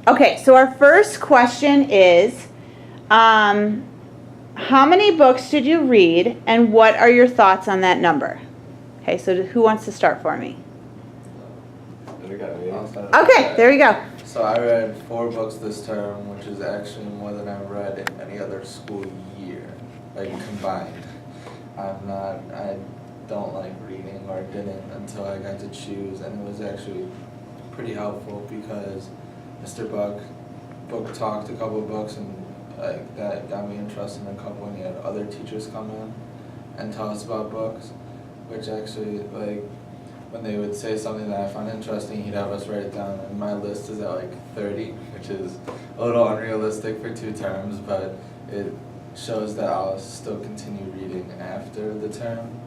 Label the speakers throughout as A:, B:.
A: Okay, so our first question is, how many books did you read, and what are your thoughts on that number? Okay, so who wants to start for me? Okay, there we go.
B: So I read 4 books this term, which is actually more than I've read in any other school year, like combined. I don't like reading, or didn't until I got to choose, and it was actually pretty helpful because Mr. Buck book talked a couple of books, and like that got me interested in a couple, and he had other teachers come in and tell us about books, which actually, like, when they would say something that I found interesting, he'd have us write it down, and my list is at like 30, which is a little unrealistic for 2 terms, but it shows that I'll still continue reading after the term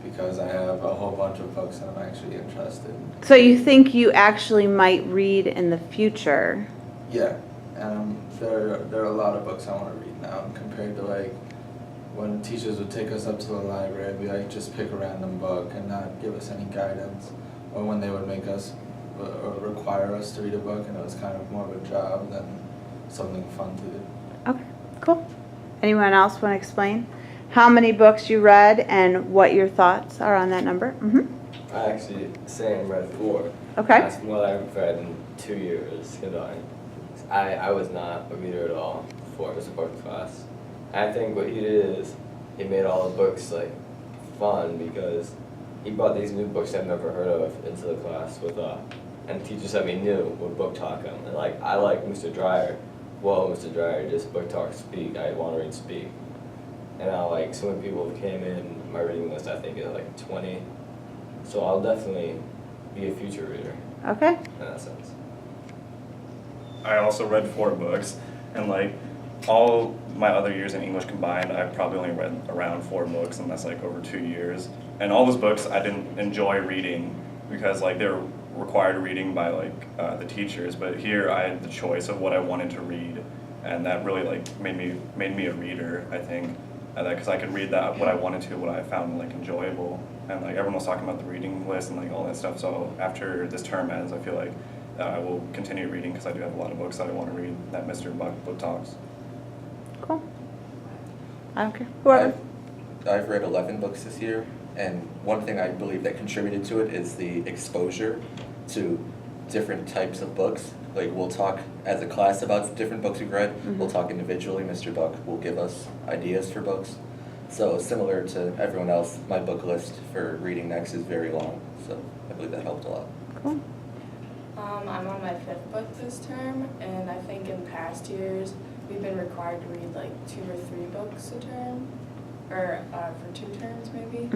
B: because I have a whole bunch of books that I'm actually interested in.
A: So you think you actually might read in the future?
B: Yeah, and there are a lot of books I want to read now compared to like when teachers would take us up to the library, we like just pick a random book and not give us any guidance, or when they would make us or require us to read a book, and it was kind of more of a job than something fun to do.
A: Okay, cool. Anyone else want to explain how many books you read and what your thoughts are on that number?
C: I actually read 4.
A: Okay.
C: That's more than I've read in 2 years. I was not a reader at all before it was a book class. I think what he did is he made all the books like fun because he brought these new books I've never heard of into the class with and teachers that we knew would book talk them. And like I like Mr. Dreyer. Well, Mr. Dreyer just book talk speak. I want to read speak. And I like so many people who came in my reading list. I think is like 20. So I'll definitely be a future reader.
A: Okay.
C: In that sense.
D: I also read 4 books, and like all my other years in English combined, I've probably only read around 4 books, and that's like over 2 years. And all those books I didn't enjoy reading because like they were required reading by like the teachers. But here I had the choice of what I wanted to read, and that really like made me a reader. I think because I could read that what I wanted to, what I found like enjoyable, and like everyone was talking about the reading list and like all that stuff. So after this term ends, I feel like I will continue reading because I do have a lot of books that I want to read that Mr. Buck book talks.
A: Cool. I don't care. Whoever.
E: I've read 11 books this year, and one thing I believe that contributed to it is the exposure to different types of books. Like we'll talk as a class about different books we've read. We'll talk individually. Mr. Buck will give us ideas for books. So similar to everyone else, my book list for reading next is very long. So I believe that helped a lot.
A: Cool.
F: I'm on my 5th book this term, and I think in past years we've been required to read like 2 or 3 books a term, or for 2 terms maybe.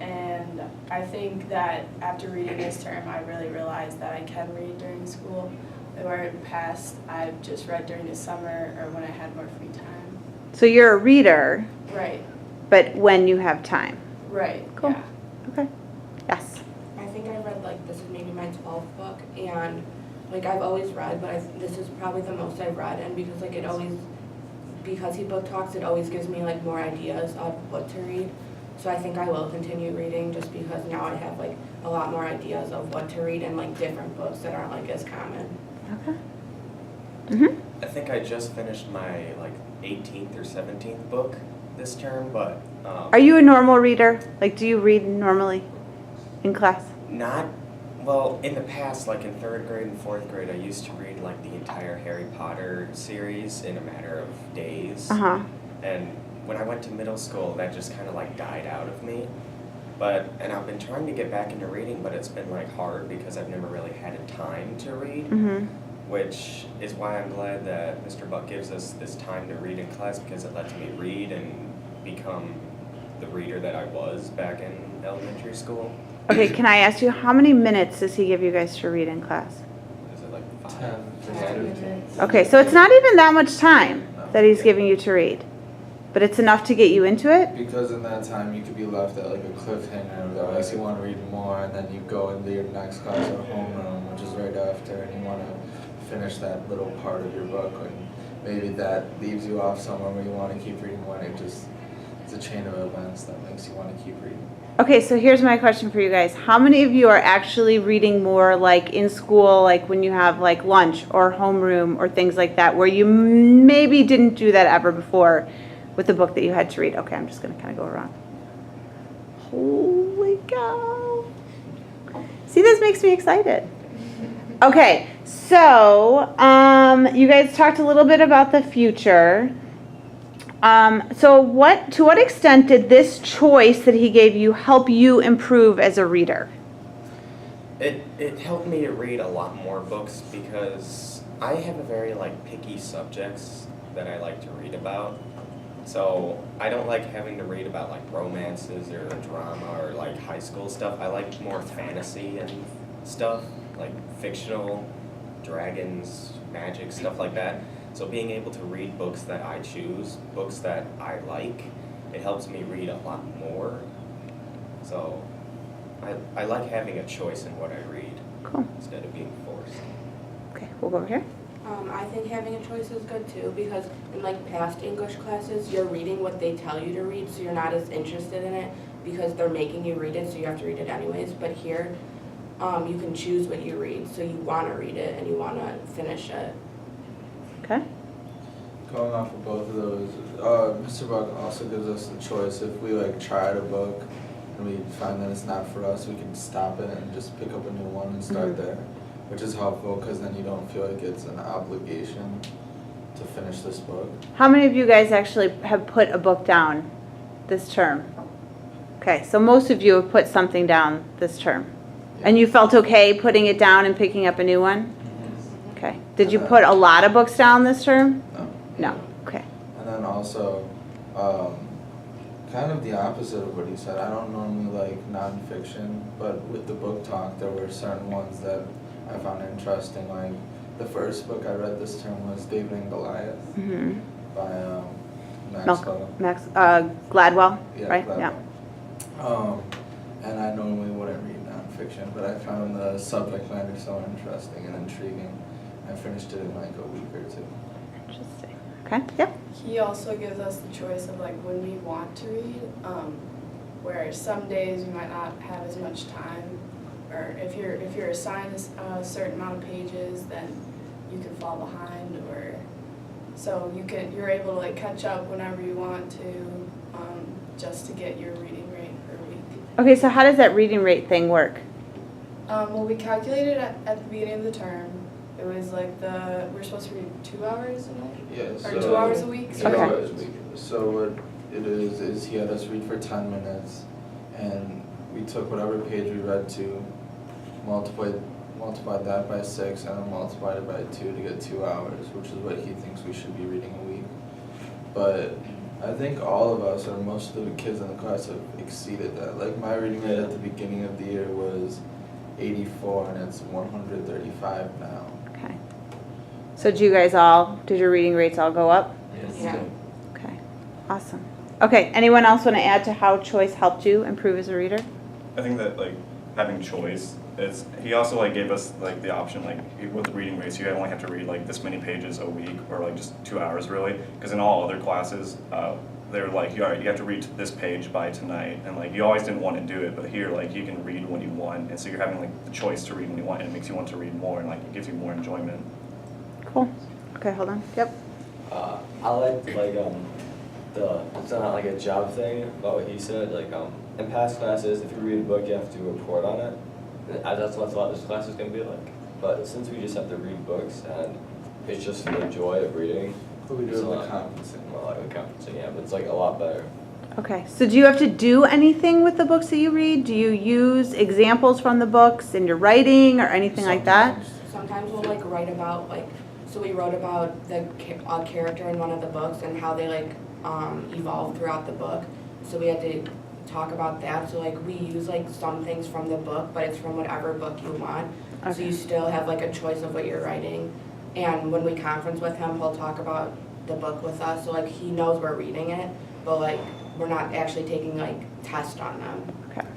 F: And I think that after reading this term, I really realized that I can read during school, where in the past I've just read during the summer or when I had more free time.
A: So you're a reader,
F: Right.
A: but when you have time.
F: Right.
A: Cool.
F: Yeah.
A: Okay. Yes.
G: I think I read like this is maybe my 12th book, and like I've always read, but this is probably the most I've read, and because like because he book talks, it always gives me like more ideas of what to read. So I think I will continue reading just because now I have like a lot more ideas of what to read and like different books that aren't like as common.
A: Okay.
H: I think I just finished my like 18th or 17th book this term, but
A: Are you a normal reader? Like, do you read normally in class?
H: not well in the past. Like in 3rd grade and 4th grade, I used to read like the entire Harry Potter series in a matter of days. And when I went to middle school, that just kind of like died out of me. And I've been trying to get back into reading, but it's been like hard because I've never really had a time to read. Which is why I'm glad that Mr. Buck gives us this time to read in class, because it lets me read and become the reader that I was back in elementary school.
A: Okay, can I ask you, how many minutes does he give you guys to read in class?
H: Is it like 5?
F: 10 minutes.
A: Okay, so it's not even that much time that he's giving you to read, but it's enough to get you into it?
B: Because in that time you could be left at like a cliffhanger that makes you want to read more, and then you go into your next class or homeroom, which is right after, and you want to finish that little part of your book, and maybe that leaves you off somewhere where you want to keep reading more, and it's a chain of events that makes you want to keep reading.
A: Okay, so here's my question for you guys. How many of you are actually reading more like in school, like when you have like lunch or homeroom or things like that, where you maybe didn't do that ever before with the book that you had to read? Okay, I'm just gonna kind of go around. Holy cow. See, this makes me excited. Okay, so you guys talked a little bit about the future. So to what extent did this choice that he gave you help you improve as a reader?
H: It helped me to read a lot more books because I have a very like picky subjects that I like to read about. So I don't like having to read about like romances or drama or like high school stuff. I like more fantasy and stuff, like fictional, dragons, magic, stuff like that. So being able to read books that I choose, books that I like, it helps me read a lot more. So I like having a choice in what I read.
A: Cool.
H: Instead of being forced.
A: Okay, we'll go over here.
G: I think having a choice is good too, because in like past English classes, you're reading what they tell you to read, so you're not as interested in it because they're making you read it, so you have to read it anyways. But here, you can choose what you read, so you want to read it and you want to finish it.
A: Okay.
B: Going off of both of those, Mr. Buck also gives us the choice. If we like tried a book and we find that it's not for us, we can stop it and just pick up a new one and start there, which is helpful because then you don't feel like it's an obligation to finish this book.
A: How many of you guys actually have put a book down this term? Okay, so most of you have put something down this term. And you felt okay putting it down and picking up a new one? Okay. Did you put a lot of books down this term?
B: No.
A: No. Okay.
B: And then also, kind of the opposite of what he said. I don't normally like nonfiction, but with the book talk, there were certain ones that I found interesting. Like the first book I read this term was David and Goliath by Maxwell.
A: Gladwell,
B: Yeah,
A: right?
B: Gladwell.
A: Yeah.
B: And I normally wouldn't read nonfiction, but I found the subject matter so interesting and intriguing. I finished it in like a week or two.
A: Interesting. Okay. Yep.
F: He also gives us the choice of like when we want to read, where some days we might not have as much time, or if you're assigned a certain amount of pages, then you can fall behind, or so you're able to like catch up whenever you want to, just to get your reading rate per week.
A: Okay, so how does that reading rate thing work?
F: Well, we calculated at the beginning of the term. It was like we're supposed to read 2 hours a night?
B: Yeah,
F: Or 2 hours a week?
B: So,
A: Okay.
B: So what it is he had us read for 10 minutes, and we took whatever page we read to, multiplied that by 6, and then multiplied it by 2 to get 2 hours, which is what he thinks we should be reading a week. But I think all of us, or most of the kids in the class, have exceeded that. Like my reading rate at the beginning of the year was 84, and it's 135 now.
A: Okay. So did your reading rates all go up?
G: Yeah.
A: Okay. Awesome. Okay, anyone else want to add to how choice helped you improve as a reader?
D: I think that like having choice is, he also like gave us like the option like with the reading rates, you only have to read like this many pages a week or like just 2 hours really, because in all other classes they're like you have to read this page by tonight, and like you always didn't want to do it, but here like you can read when you want, and so you're having like the choice to read when you want, and it makes you want to read more, and like it gives you more enjoyment.
A: Cool. Okay, hold on. Yep.
C: I liked like it's not like a job thing about what he said. Like in past classes, if you read a book, you have to report on it. And that's what I thought this class was gonna be like. But since we just have to read books and it's just for the joy of reading.
B: But we do
C: it's
B: have
C: a
B: the
C: lot-
B: conferencing.
C: Well, like the conferencing, yeah, but it's like a lot better.
A: Okay, so do you have to do anything with the books that you read? Do you use examples from the books in your writing or anything like that?
G: Sometimes we'll like write about so we wrote about the character in one of the books and how they like evolved throughout the book. So we had to talk about that. So like we use like some things from the book, but it's from whatever book you want. So
A: Okay.
G: you still have like a choice of what you're writing. And when we conference with him, he'll talk about the book with us. So like he knows we're reading it, but like we're not actually taking like tests on them.
A: Okay.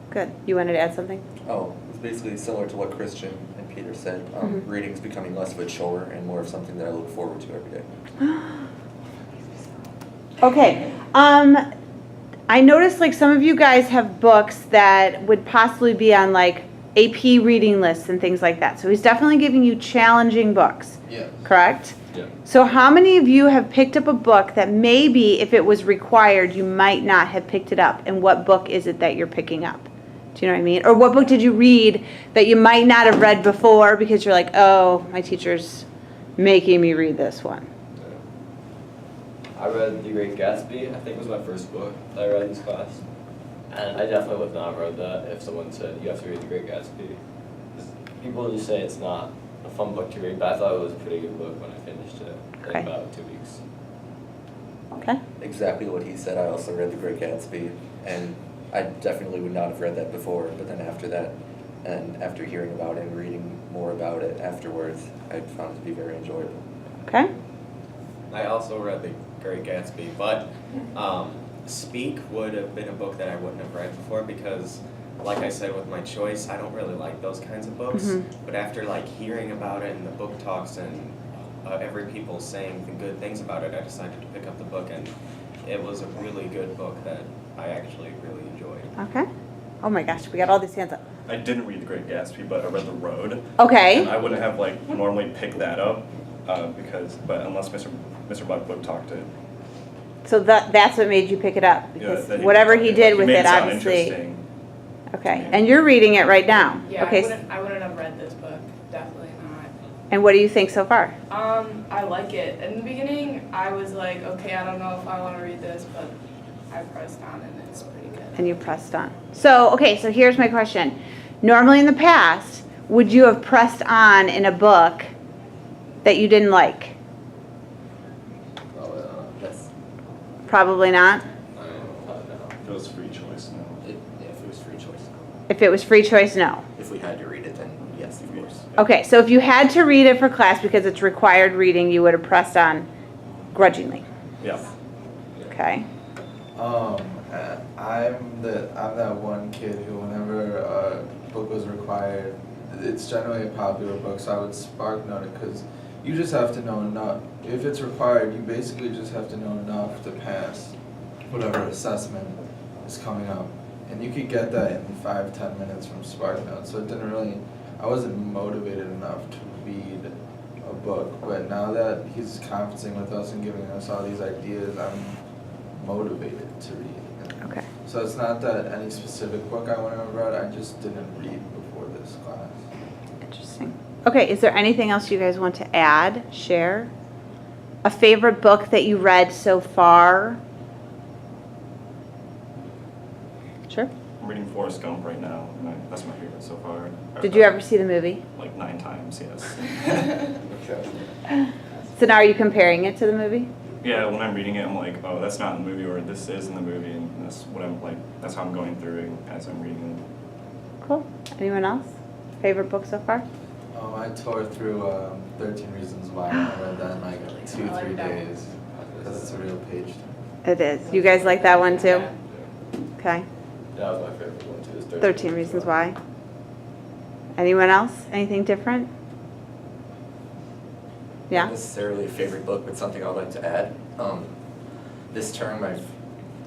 A: Good. You wanted to add something?
E: Oh, it's basically similar to what Christian and Peter said. Reading's becoming less of a chore and more of something that I look forward to every day.
A: Okay. I noticed like some of you guys have books that would possibly be on like AP reading lists and things like that. So he's definitely giving you challenging books,
B: Yeah.
A: correct?
C: Yeah.
A: So how many of you have picked up a book that maybe if it was required, you might not have picked it up? And what book is it that you're picking up? Do you know what I mean? Or what book did you read that you might not have read before because you're like, oh, my teacher's making me read this one?
C: I read The Great Gatsby. I think it was my first book that I read in this class. And I definitely would not have read that if someone said you have to read The Great Gatsby. 'Cause people just say it's not a fun book to read, but I thought it was a pretty good book when I finished it
A: Okay.
C: in about 2 weeks.
A: Okay.
E: Exactly what he said. I also read The Great Gatsby, and I definitely would not have read that before, but then after that, and after hearing about it and reading more about it afterwards, I found it to be very enjoyable.
A: Okay.
H: I also read The Great Gatsby, but Speak would have been a book that I wouldn't have read before because, like I said with my choice, I don't really like those kinds of books.
A: Mhm.
H: But after like hearing about it in the book talks and every people saying the good things about it, I decided to pick up the book, and it was a really good book that I actually really enjoyed.
A: Okay. Oh my gosh, we got all these hands up.
D: I didn't read The Great Gatsby, but I read The Road. And
A: Okay.
D: I wouldn't have like normally picked that up but unless Mr. Buckbook talked it.
A: So that's what made you pick it up because
D: that
A: whatever he did with
D: made
A: it,
D: sound
A: obviously.
D: interesting.
A: Okay. And you're reading it right now.
F: Yeah,
A: Okay.
F: I wouldn't have read this book, definitely not.
A: And what do you think so far?
F: I like it. In the beginning, I was like, okay, I don't know if I want to read this, but I pressed on and it's pretty good.
A: And you pressed on. So, okay, so here's my question. Normally in the past, would you have pressed on in a book that you didn't like?
E: Yes.
A: Probably not.
D: If it was free choice, no.
E: If it was free choice.
A: If it was free choice, no.
E: If we had to read it, then yes, of course.
A: Okay, so if you had to read it for class because it's required reading, you would have pressed on grudgingly.
D: Yeah.
A: Okay.
B: I'm that one kid who whenever a book was required, it's generally a popular book, so I would spark note it because you just have to know enough. If it's required, you basically just have to know enough to pass whatever assessment is coming up. And you could get that in 5-10 minutes from Spark Notes, so it didn't really, I wasn't motivated enough to read a book, but now that he's conferencing with us and giving us all these ideas, I'm motivated to read. And
A: Okay.
B: so it's not that any specific book I want to have read, I just didn't read before this class.
A: Interesting. Okay, is there anything else you guys want to add, share? A favorite book that you read so far? Sure.
D: I'm reading Forrest Gump right now, and that's my favorite so far.
A: Did you ever see the movie?
D: Like 9 times, yes.
A: So now are you comparing it to the movie?
D: Yeah, when I'm reading it, I'm like, oh, that's not in the movie, or this is in the movie, and that's what I'm like. That's how I'm going through it as I'm reading it.
A: Cool. Anyone else? Favorite book so far?
B: I tore through 13 Reasons Why. I read that in like 2-3 days. Because it's a real page.
A: It is. You guys like that one too? Okay.
C: That was my favorite one too. Is
A: 13 Reasons Why. Anyone else? Anything different? Yeah?
E: Not necessarily a favorite book, but something I'd like to add. This term I've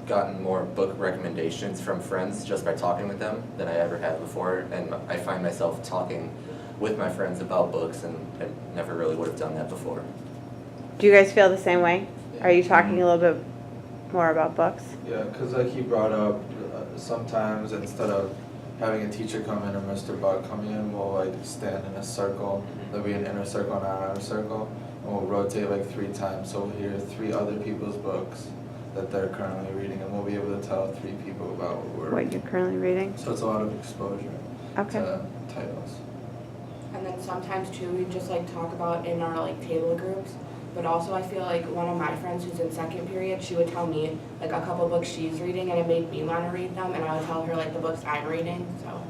E: gotten more book recommendations from friends just by talking with them than I ever have before, and I find myself talking with my friends about books, and I never really would have done that before.
A: Do you guys feel the same way? Are you talking a little bit more about books?
B: Yeah, because like he brought up, sometimes instead of having a teacher come in or Mr. Buck come in, we'll like stand in a circle. There'll be an inner circle and an outer circle, and we'll rotate like 3 times. So we'll hear 3 other people's books that they're currently reading, and we'll be able to tell 3 people about what we're
A: What
B: reading.
A: you're currently reading?
B: So it's a lot of exposure
A: Okay.
B: to titles.
G: And then sometimes too, we just like talk about in our like table groups. But also I feel like one of my friends who's in second period, she would tell me like a couple books she's reading and it made me want to read them, and I would tell her like the books I'm reading, so.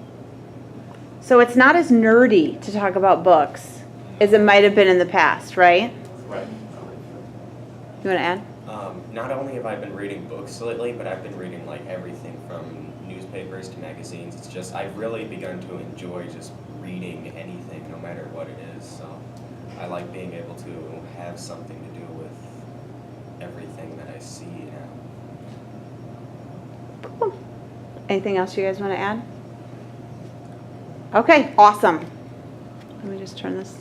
A: So it's not as nerdy to talk about books as it might have been in the past, right?
H: Right.
A: You want to add?
H: Not only have I been reading books lately, but I've been reading like everything from newspapers to magazines. It's just, I've really begun to enjoy just reading anything, no matter what it is, so I like being able to have something to do with everything that I see now.
A: Cool. Anything else you guys want to add? Okay, awesome. Let me just turn this